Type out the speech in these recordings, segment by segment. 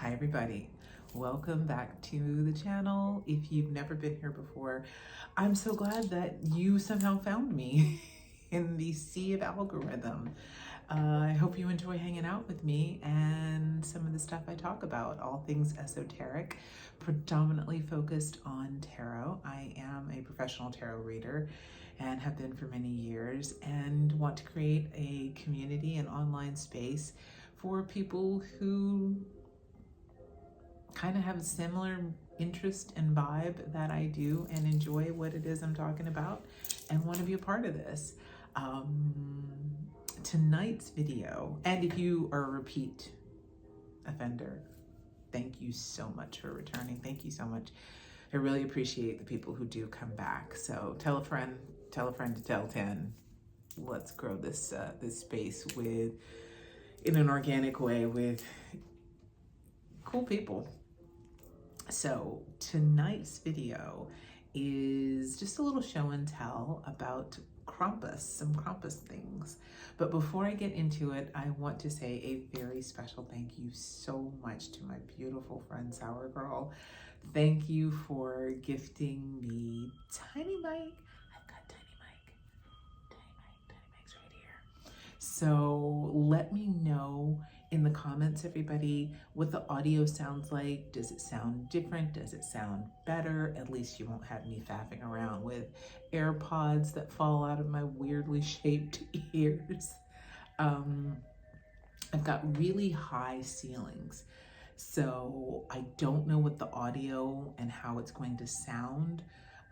Hi everybody, welcome back to the channel. If you've never been here before, I'm so glad that you somehow found me in the sea of algorithm. I hope you enjoy hanging out with me and some of the stuff I talk about, all things esoteric, predominantly focused on tarot. I am a professional tarot reader and have been for many years, and want to create a community and online space for people who kind of have a similar interest and vibe that I do and enjoy what it is I'm talking about and want to be a part of this. Tonight's video, and if you are a repeat offender, thank you so much for returning. Thank you so much. I really appreciate the people who do come back. So tell a friend to tell 10. Let's grow this space in an organic way with cool people. So tonight's video is just a little show and tell about Krampus, some Krampus things. But before I get into it, I want to say a very special thank you so much to my beautiful friend Sour Girl. Thank you for gifting me Tiny Mic. I've got Tiny Mic's right here. So let me know in the comments, everybody, what the audio sounds like. Does it sound different? Does it sound better? At least you won't have me faffing around with AirPods that fall out of my weirdly shaped ears. I've got really high ceilings, so I don't know what the audio and how it's going to sound.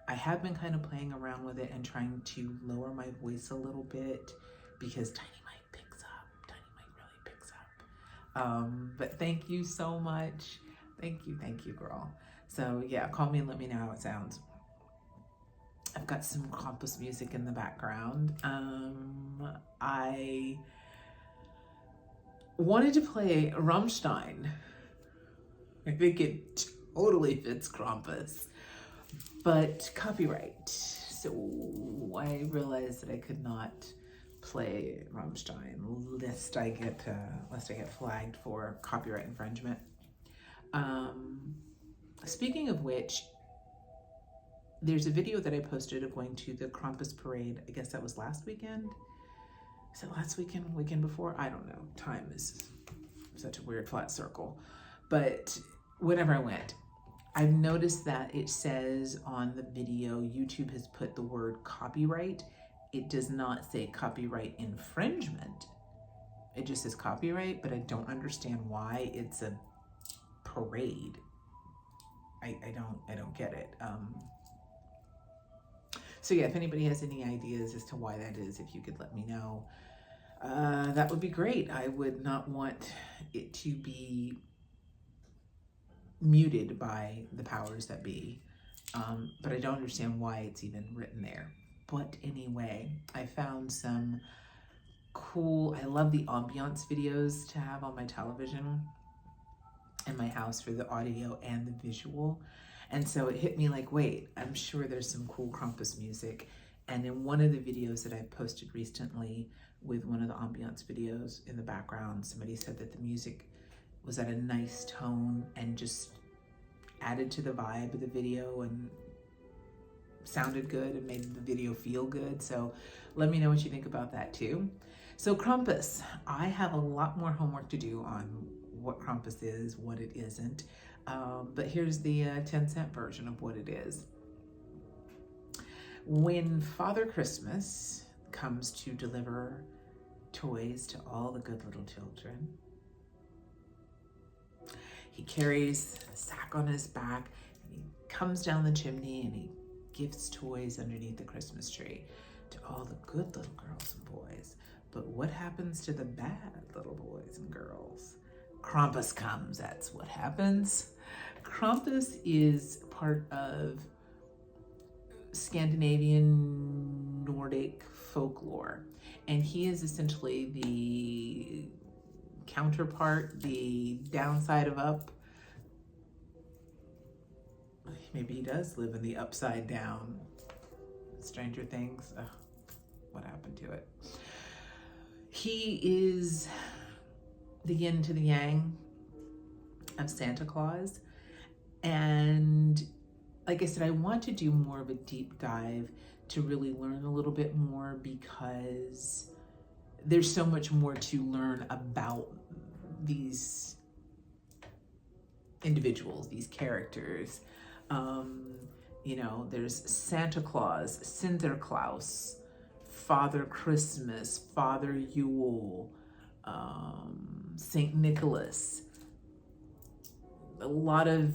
I have been kind of playing around with it and trying to lower my voice a little bit because Tiny Mic picks up. Tiny Mic really picks up. But thank you so much. Thank you, girl. So yeah, call me and let me know how it sounds. I've got some Krampus music in the background. I wanted to play Rammstein. I think it totally fits Krampus, but copyright. So I realized that I could not play Rammstein lest I get flagged for copyright infringement. Speaking of which, there's a video that I posted of going to the Krampus parade. I guess that was last weekend. Is it last weekend, weekend before? I don't know. Time is such a weird flat circle. But whenever I went, I've noticed that it says on the video, YouTube has put the word copyright. It does not say copyright infringement. It just says copyright, but I don't understand why it's a parade. I don't get it. So yeah, if anybody has any ideas as to why that is, if you could let me know, that would be great. I would not want it to be muted by the powers that be, but I don't understand why it's even written there. But anyway, I found some cool, I love the ambiance videos to have on my television in my house for the audio and the visual. And so it hit me like, wait, I'm sure there's some cool Krampus music. And in one of the videos that I posted recently with one of the ambiance videos in the background, somebody said that the music was at a nice tone and just added to the vibe of the video and sounded good and made the video feel good. So let me know what you think about that too. So Krampus, I have a lot more homework to do on what Krampus is, what it isn't. But here's the 10-cent version of what it is. When Father Christmas comes to deliver toys to all the good little children, he carries a sack on his back and he comes down the chimney and he gives toys underneath the Christmas tree to all the good little girls and boys. But what happens to the bad little boys and girls? Krampus comes, that's what happens. Krampus is part of Scandinavian Nordic folklore, and he is essentially the counterpart, the downside of up. Maybe he does live in the upside down. Stranger Things. Ugh, what happened to it? He is the yin to the yang. of Santa Claus. And like I said, I want to do more of a deep dive to really learn a little bit more, because there's so much more to learn about these individuals, these characters. You know, there's Santa Claus, Sinterklaas, Father Christmas, Father Yule, Saint Nicholas. A lot of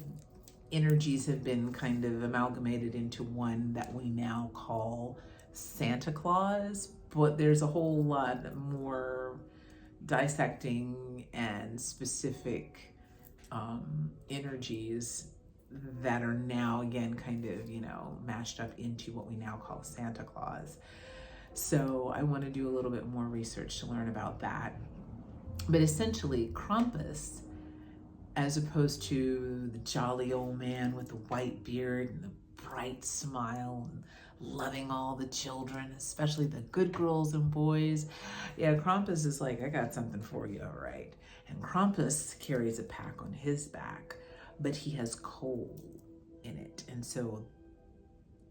energies have been kind of amalgamated into one that we now call Santa Claus, but there's a whole lot more dissecting and specific energies that are now again kind of, you know, mashed up into what we now call Santa Claus. So I want to do a little bit more research to learn about that. But essentially, Krampus, as opposed to the jolly old man with the white beard and the bright smile and loving all the children, especially the good girls and boys. Yeah, Krampus is like, I got something for you, all right. And Krampus carries a pack on his back, but he has coal in it. And so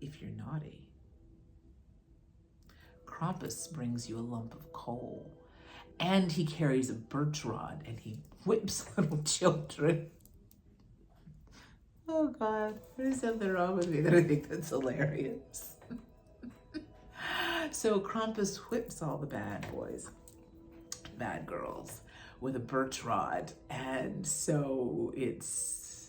if you're naughty, Krampus brings you a lump of coal. And he carries a birch rod and he whips little children. Oh God, there's something wrong with me that I think that's hilarious. So Krampus whips all the bad boys, bad girls, with a birch rod. And so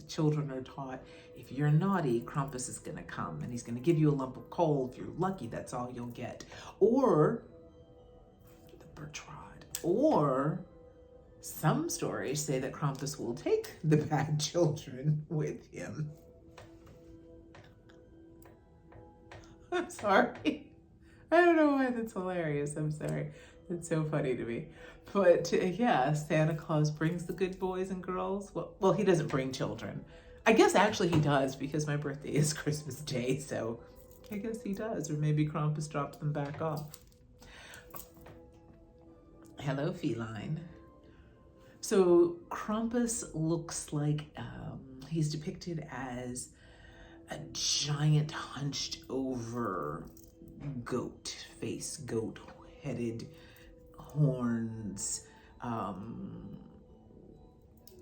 children are taught, if you're naughty, Krampus is gonna come and he's gonna give you a lump of coal. If you're lucky, that's all you'll get. Or the birch rod. Or some stories say that Krampus will take the bad children with him. I'm sorry. I don't know why that's hilarious. I'm sorry. It's so funny to me. But yeah, Santa Claus brings the good boys and girls. Well, he doesn't bring children. I guess actually he does, because my birthday is Christmas Day. So I guess he does. Or maybe Krampus dropped them back off. Hello, feline. So Krampus looks like he's depicted as a giant hunched over goat-headed, horns,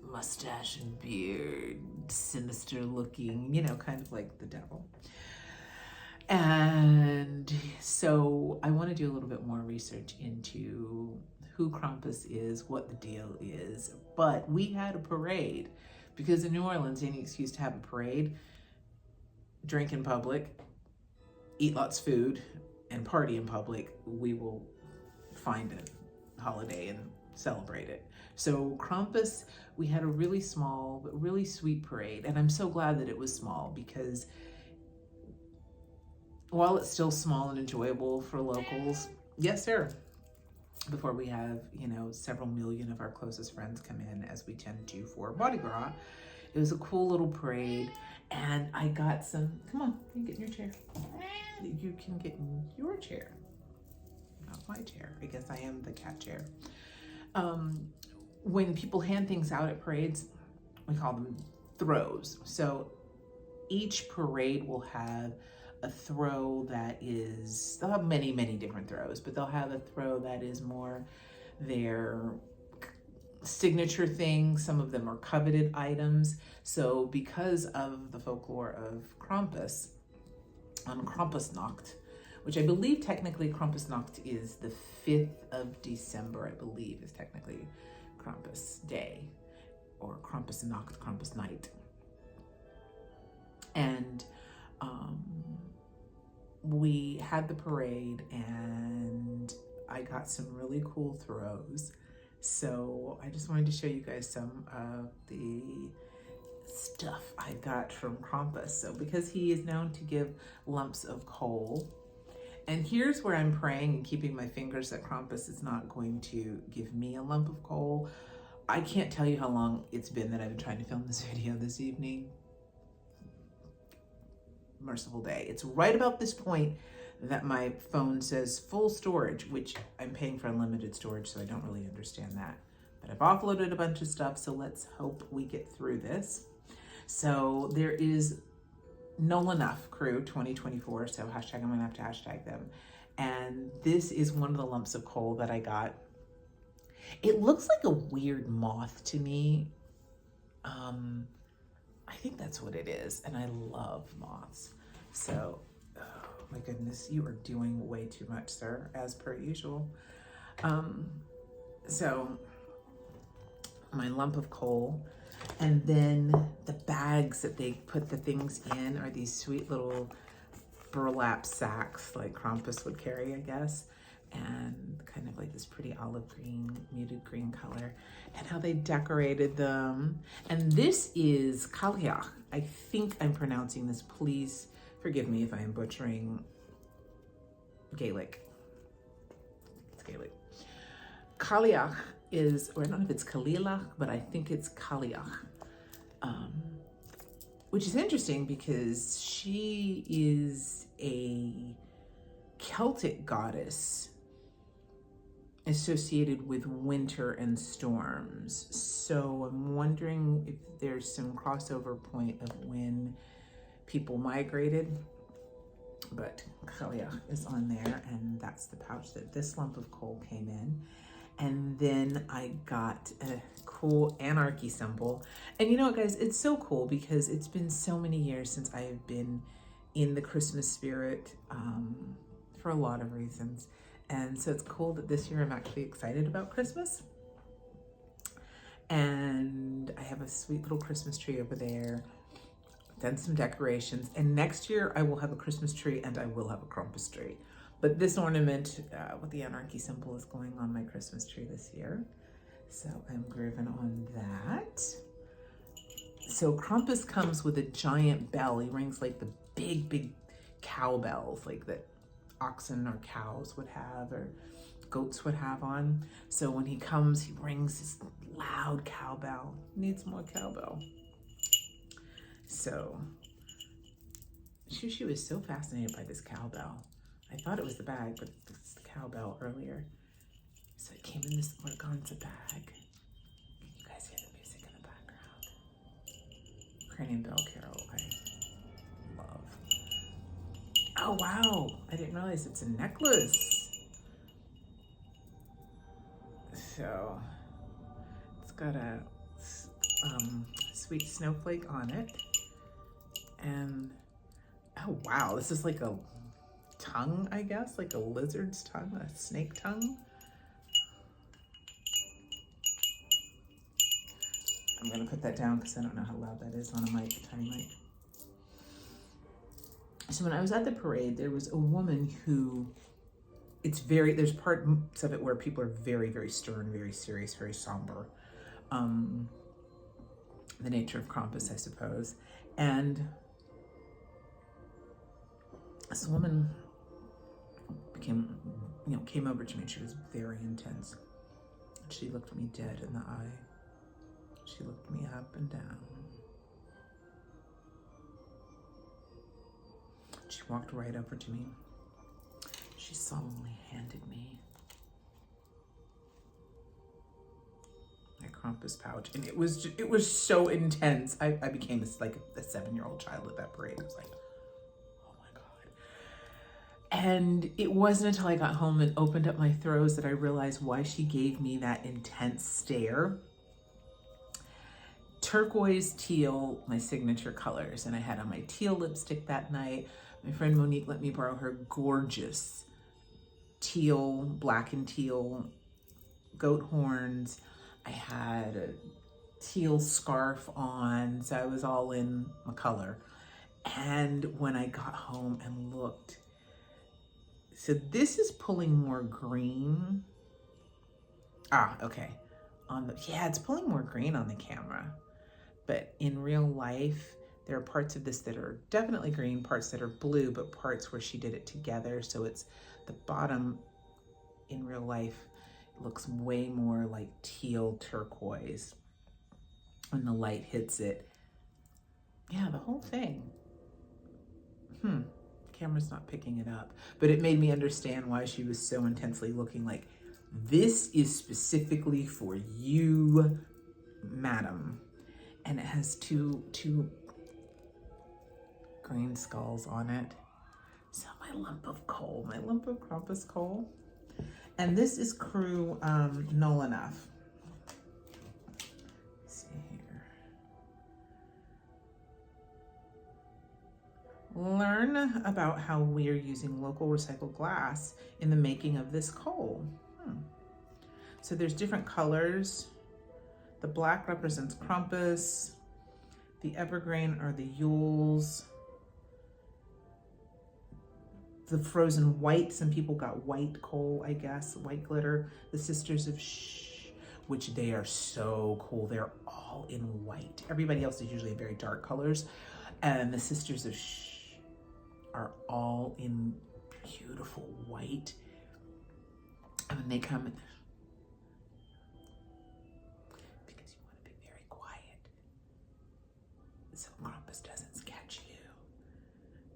mustache and beard, sinister looking, you know, kind of like the devil. And so I want to do a little bit more research into who Krampus is, what the deal is. But we had a parade, because in New Orleans, any excuse to have a parade, drink in public, eat lots of food, and party in public, we will find a holiday and celebrate it. So Krampus, we had a really small but really sweet parade. And I'm so glad that it was small, because while it's still small and enjoyable for locals, yes, sir, before we have, you know, several million of our closest friends come in, as we tend to for Mardi Gras, it was a cool little parade. And I got some, come on, you can get in your chair. You can get in your chair, not my chair. I guess I am the cat chair. When people hand things out at parades, we call them throws. So each parade will have a throw that is, they'll have many, many different throws, but they'll have a throw that is more their signature thing. Some of them are coveted items. So because of the folklore of Krampus, on Krampusnacht, which I believe technically Krampusnacht is the 5th of December, I believe is technically Krampus Day, or Krampusnacht, Krampus Night. And we had the parade, and I got some really cool throws. So I just wanted to show you guys some of the stuff I got from Krampus. So because he is known to give lumps of coal, and here's where I'm praying and keeping my fingers that Krampus is not going to give me a lump of coal. I can't tell you how long it's been that I've been trying to film this video this evening. Merciful day. It's right about this point that my phone says full storage, which I'm paying for unlimited storage, so I don't really understand that. but I've offloaded a bunch of stuff, so let's hope we get through this. So there is Null Enough Crew 2024, so hashtag, I'm gonna have to hashtag them. And this is one of the lumps of coal that I got. It looks like a weird moth to me. I think that's what it is, and I love moths. So, oh my goodness, you are doing way too much, sir, as per usual. So, my lump of coal, and then the bags that they put the things in are these sweet little burlap sacks like Krampus would carry, I guess, and kind of like this pretty olive green, muted green color, and how they decorated them. And this is Kaliach. I think I'm pronouncing this. Please forgive me if I am butchering Gaelic. It's Gaelic. Kaliach is, or I don't know if it's Kalilach, but I think it's Kaliach. Which is interesting because she is a Celtic goddess associated with winter and storms. So I'm wondering if there's some crossover point of when people migrated. But Kaliach is on there, and that's the pouch that this lump of coal came in. And then I got a cool anarchy symbol. And you know what, guys, it's so cool because it's been so many years since I have been in the Christmas spirit for a lot of reasons. And so it's cool that this year I'm actually excited about Christmas. And I have a sweet little Christmas tree over there. Done some decorations. And next year I will have a Christmas tree and I will have a Krampus tree. But this ornament with the anarchy symbol is going on my Christmas tree this year. So I'm grooving on that. So Krampus comes with a giant bell. He rings like the big cowbells, like that oxen or cows would have, or goats would have on. So when he comes, he rings this loud cowbell. Needs more cowbell. So Shushu is so fascinated by this cowbell. I thought it was the bag, but it's the cowbell earlier. So it came in this organza bag. You guys hear the music in the background. Ukrainian bell carol, I love. Oh wow, I didn't realize it's a necklace. So it's got a sweet snowflake on it. And oh wow, this is like a tongue, I guess, like a lizard's tongue, a snake tongue. I'm gonna put that down because I don't know how loud that is on a mic, a tiny mic. So when I was at the parade, there was a woman who, there's parts of it where people are very, very stern, very serious, very somber. The nature of Krampus, I suppose. And this woman came over to me, and she was very intense. She looked me dead in the eye. She looked me up and down. She walked right over to me. She solemnly handed me my Krampus pouch, and it was so intense. I became like a 7-year-old child at that parade. It was like, and it wasn't until I got home and opened up my throws that I realized why she gave me that intense stare. Turquoise, teal, my signature colors. And I had on my teal lipstick that night. My friend Monique let me borrow her gorgeous teal, black and teal goat horns. I had a teal scarf on, so I was all in my color. And when I got home and looked, so this is pulling more green. Okay. It's pulling more green on the camera. But in real life, there are parts of this that are definitely green, parts that are blue, but parts where she did it together. So it's the bottom in real life looks way more like teal turquoise when the light hits it. Yeah, the whole thing. Camera's not picking it up, but it made me understand why she was so intensely looking like This is specifically for you, madam. And it has two green skulls on it. So my lump of Krampus coal. And this is crew Null Enough. Let's see here. Learn about how we are using local recycled glass in the making of this coal. So there's different colors. The black represents Krampus. The evergreen are the Yules. The frozen white, some people got white coal, I guess, white glitter. The Sisters of Shh, which they are so cool. They're all in white. Everybody else is usually very dark colors. And the Sisters of Shh are all in beautiful white. And when they come, because you want to be very quiet, so Krampus doesn't sketch you.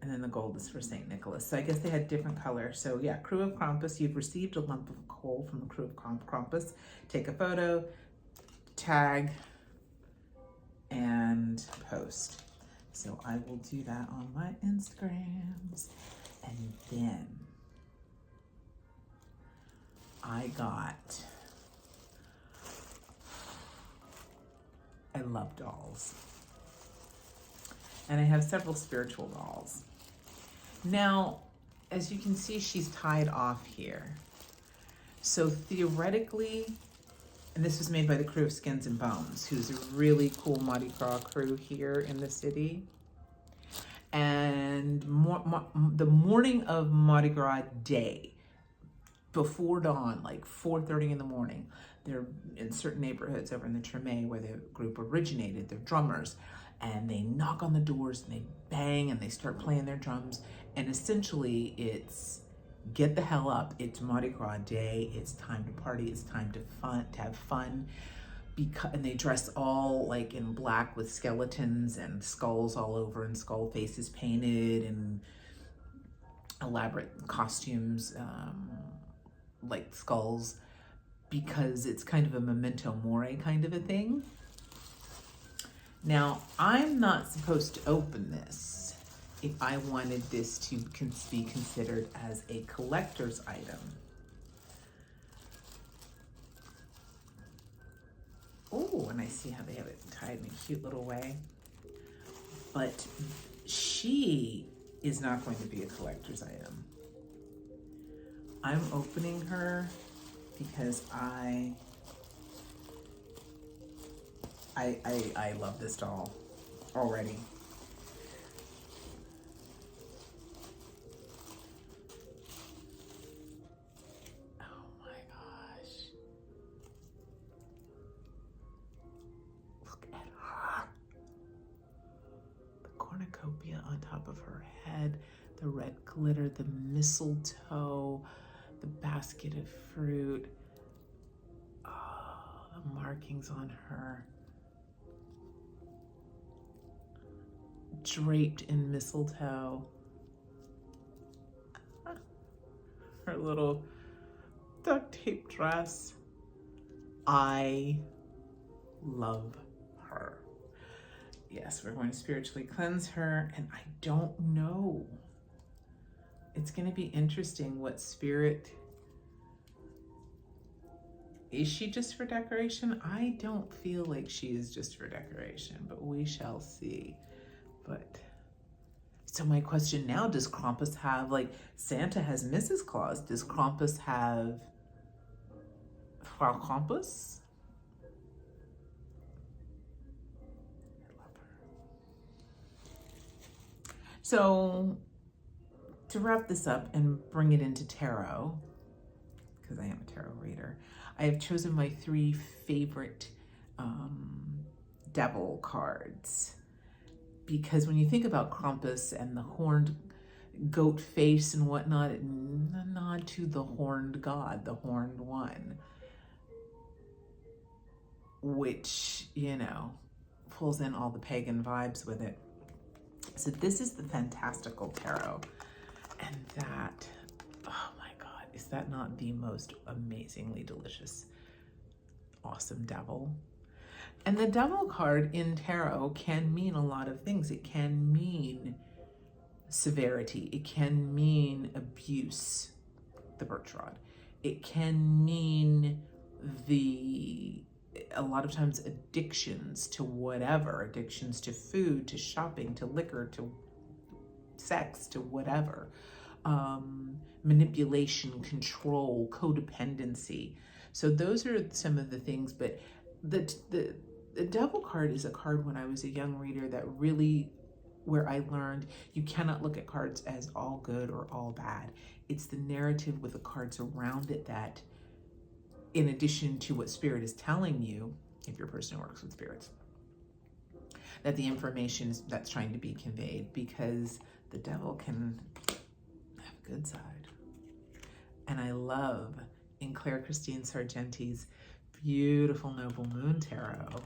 And then the gold is for St. Nicholas. So I guess they had different colors. So yeah, crew of Krampus, you've received a lump of coal from the crew of Krampus. Take a photo, tag, and post. So I will do that on my Instagrams. And then I love dolls. And I have several spiritual dolls. Now, as you can see, she's tied off here. So theoretically, and this was made by the crew of Skins and Bones, who's a really cool Mardi Gras crew here in the city. And the morning of Mardi Gras day, before dawn, like 4:30 in the morning, they're in certain neighborhoods over in the Treme where the group originated, they're drummers, and they knock on the doors and they bang and they start playing their drums. And essentially it's get the hell up. It's Mardi Gras day. It's time to party. It's time to have fun. And they dress all like in black with skeletons and skulls all over and skull faces painted and elaborate costumes, like skulls, because it's kind of a memento mori kind of a thing. Now, I'm not supposed to open this if I wanted this to be considered as a collector's item. Oh, and I see how they have it tied in a cute little way. But she is not going to be a collector's item. I'm opening her because I love this doll already. Oh my gosh. Look at her. The cornucopia on top of her head, the red glitter, the mistletoe, the basket of fruit. Oh, the markings on her. Draped in mistletoe. Her little duct tape dress. I love her. Yes, we're going to spiritually cleanse her, and I don't know. It's going to be interesting what spirit. Is she just for decoration? I don't feel like she is just for decoration, but we shall see. But so my question now, does Krampus have, like, Santa has Mrs. Claus, does Krampus have Frau Krampus? I love her. So to wrap this up and bring it into tarot, because I am a tarot reader, I have chosen my 3 favorite devil cards. Because when you think about Krampus and the horned goat face and whatnot, a nod to the horned god, the horned one, which, you know, pulls in all the pagan vibes with it. So this is the Fantastical Tarot. And that, oh my God, Is that not the most amazingly delicious, awesome devil? And the devil card in tarot can mean a lot of things. It can mean severity. It can mean abuse, the birch rod. It can mean a lot of times addictions to whatever, addictions to food, to shopping, to liquor, to sex, to whatever. Manipulation, control, codependency. So those are some of the things, but the devil card is a card when I was a young reader that really, where I learned you cannot look at cards as all good or all bad. It's the narrative with the cards around it that, in addition to what spirit is telling you, if you're a person who works with spirits, that the information is, that's trying to be conveyed, because the devil can have a good side. And I love in Claire Christine Sargenti's beautiful Noble Moon Tarot,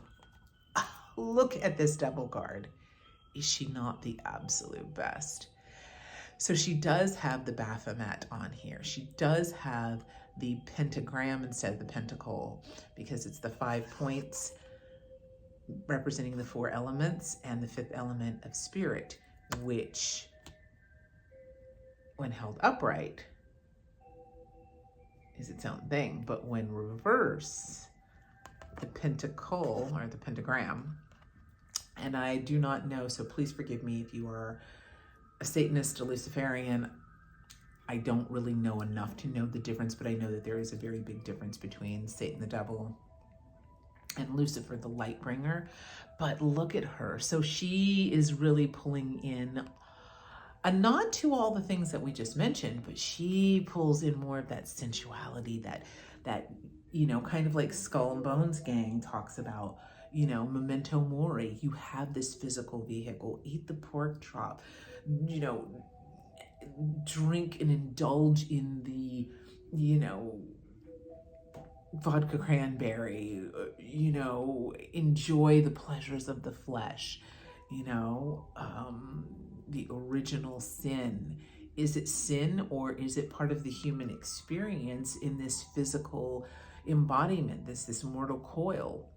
look at this devil card. Is she not the absolute best? So she does have the Baphomet on here. She does have the pentagram instead of the pentacle, because it's the 5 points representing the 4 elements and the 5th element of spirit, which, when held upright, is its own thing. But when reverse, the pentacle or the pentagram, and I do not know, so please forgive me if you are a Satanist, a Luciferian. I don't really know enough to know the difference, but I know that there is a very big difference between Satan the devil and Lucifer the light bringer. But look at her. So she is really pulling in a nod to all the things that we just mentioned, but she pulls in more of that sensuality, that you know, kind of like Skull and Bones gang talks about, you know, memento mori. You have this physical vehicle. Eat the pork chop, you know, drink and indulge in the, you know, vodka cranberry, you know, enjoy the pleasures of the flesh, you know, the original sin. Is it sin, or is it part of the human experience in this physical embodiment, this mortal coil?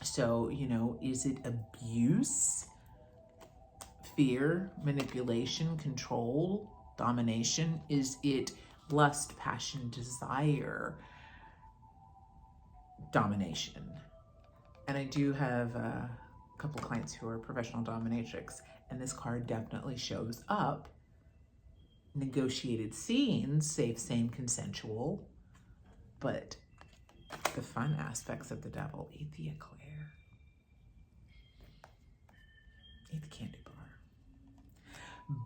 So, you know, is it abuse, fear, manipulation, control, domination? Is it lust, passion, desire, domination? And I do have a couple clients who are professional dominatrix, and this card definitely shows up. Negotiated scenes, safe, same, consensual, but the fun aspects of the devil. Eat the eclair. Eat the candy bar.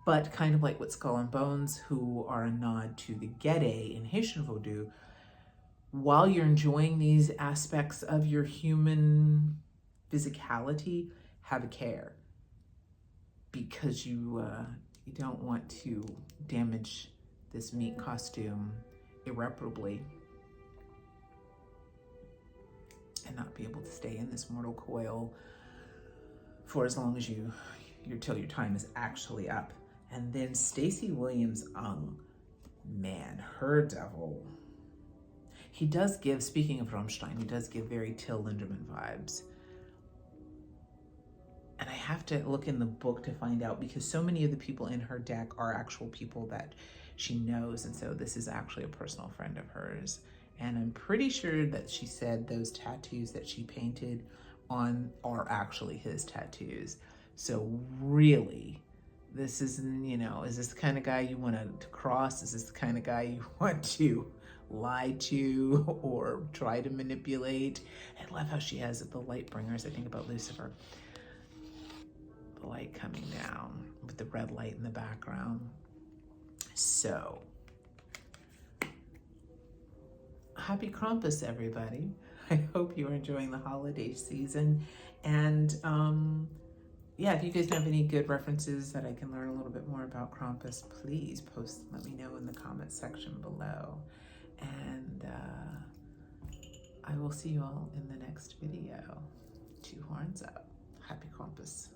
But kind of like with Skull and Bones, who are a nod to the Gede in Haitian Vodou, while you're enjoying these aspects of your human physicality, have a care, because you don't want to damage this meat costume irreparably and not be able to stay in this mortal coil for as long as till your time is actually up. And then Stacey Williams-Ung, man, her devil. He does give, speaking of Rammstein, he does give very Till Lindemann vibes. And I have to look in the book to find out, because so many of the people in her deck are actual people that she knows. And so this is actually a personal friend of hers. And I'm pretty sure that she said those tattoos that she painted on are actually his tattoos. So really, this is, you know, is this the kind of guy you want to cross? Is this the kind of guy you want to lie to or try to manipulate? I love how she has the light bringers. I think about Lucifer. The light coming down with the red light in the background. So, happy Krampus, everybody. I hope you're enjoying the holiday season. And yeah, if you guys have any good references that I can learn a little bit more about Krampus, please post, let me know in the comment section below. And I will see you all in the next video. 2 horns up. Happy Krampus.